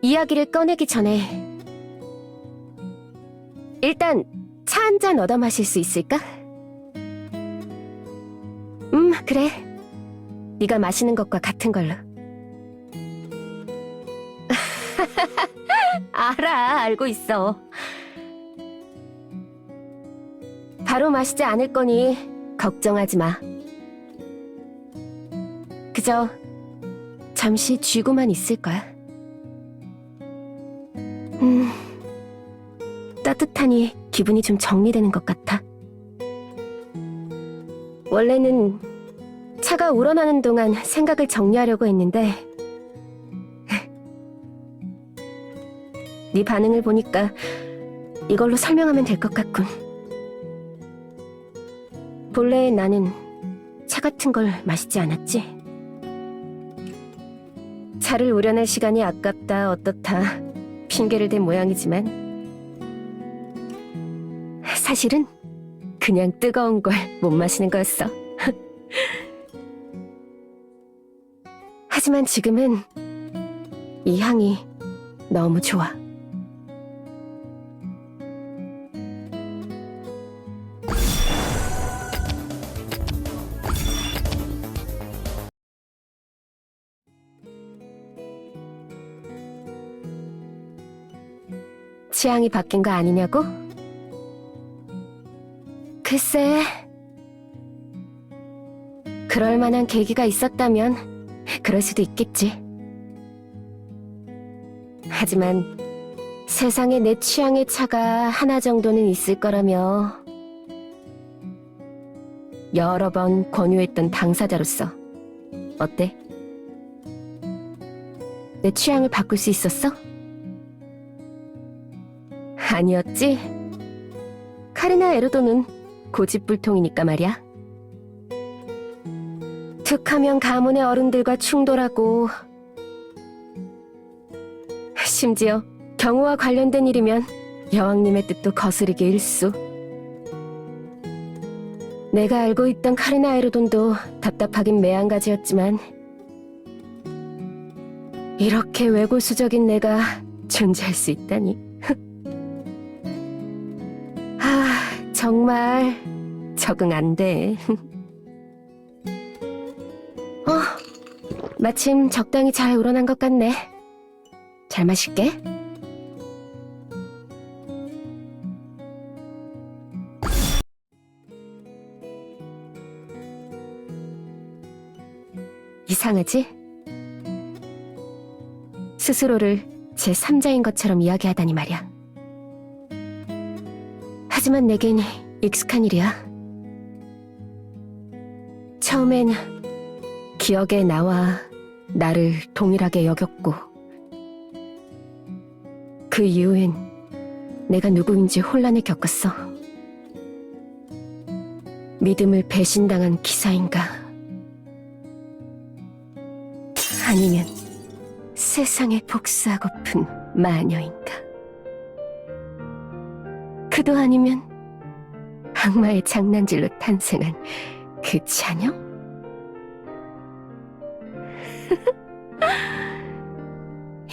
이야기를 꺼내기 전에 일단 차 한 잔 얻어 마실 수 있을까? 그래. 네가 마시는 것과 같은 걸로. 알아, 알고 있어. 바로 마시지 않을 거니 걱정하지 마. 그저 잠시 쥐고만 있을 거야. 따뜻하니 기분이 좀 정리되는 것 같아. 원래는 차가 우러나는 동안 생각을 정리하려고 했는데 네 반응을 보니까 이걸로 설명하면 될 것 같군. 본래 나는 차 같은 걸 마시지 않았지. 차를 우려낼 시간이 아깝다 어떻다 핑계를 댄 모양이지만 사실은 그냥 뜨거운 걸 못 마시는 거였어. 하지만 지금은 이 향이 너무 좋아. 취향이 바뀐 거 아니냐고? 글쎄, 그럴 만한 계기가 있었다면 그럴 수도 있겠지. 하지만 세상에 내 취향의 차가 하나 정도는 있을 거라며 여러 번 권유했던 당사자로서 어때? 내 취향을 바꿀 수 있었어? 아니었지? 카리나 에르도는 고집불통이니까 말이야. 툭하면 가문의 어른들과 충돌하고 심지어 경호와 관련된 일이면 여왕님의 뜻도 거스르기 일쑤. 내가 알고 있던 카리나 에르돈도 답답하긴 매한가지였지만 이렇게 외골수적인 내가 존재할 수 있다니. 정말 적응 안 돼. 마침 적당히 잘 우러난 것 같네. 잘 마실게. 이상하지? 스스로를 제3자인 것처럼 이야기하다니 말이야. 하지만 내겐 익숙한 일이야. 처음엔 기억에 나와 나를 동일하게 여겼고 그 이후엔 내가 누구인지 혼란을 겪었어. 믿음을 배신당한 기사인가? 아니면 세상에 복수하고픈 마녀인가? 그도 아니면 악마의 장난질로 탄생한 그 자녀?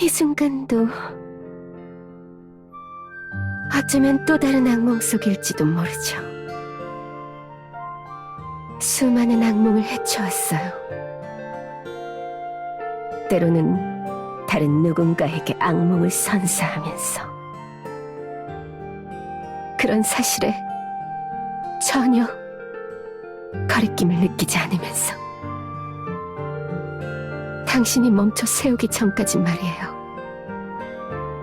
이 순간도 어쩌면 또 다른 악몽 속일지도 모르죠. 수많은 악몽을 헤쳐왔어요. 때로는 다른 누군가에게 악몽을 선사하면서 그런 사실에 전혀 거리낌을 느끼지 않으면서 당신이 멈춰 세우기 전까지 말이에요.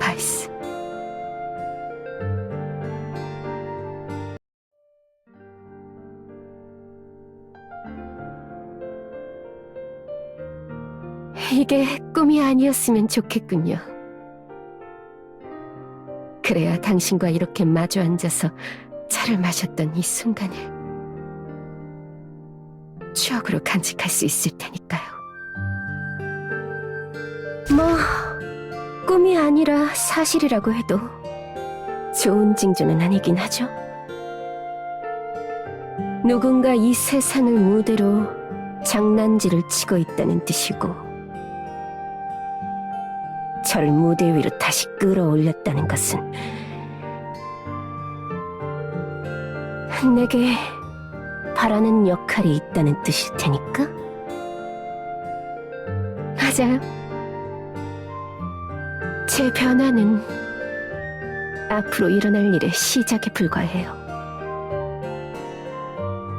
바이스. 이게 꿈이 아니었으면 좋겠군요. 그래야 당신과 이렇게 마주 앉아서 차를 마셨던 이 순간을 추억으로 간직할 수 있을 테니까요. 뭐 꿈이 아니라 사실이라고 해도 좋은 징조는 아니긴 하죠. 누군가 이 세상을 무대로 장난질을 치고 있다는 뜻이고 저를 무대 위로 다시 끌어올렸다는 것은 내게 바라는 역할이 있다는 뜻일 테니까? 맞아요. 제 변화는 앞으로 일어날 일의 시작에 불과해요.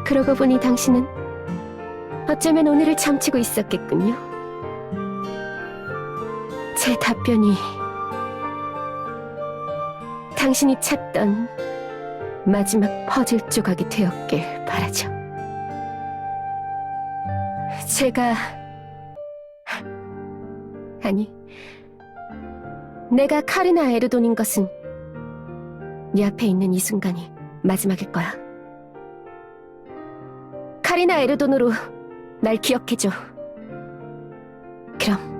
그러고 보니 당신은 어쩌면 오늘을 참치고 있었겠군요. 제 답변이 당신이 찾던 마지막 퍼즐 조각이 되었길 바라죠. 내가 카리나 에르돈인 것은 네 앞에 있는 이 순간이 마지막일 거야. 카리나 에르돈으로 날 기억해줘. 그럼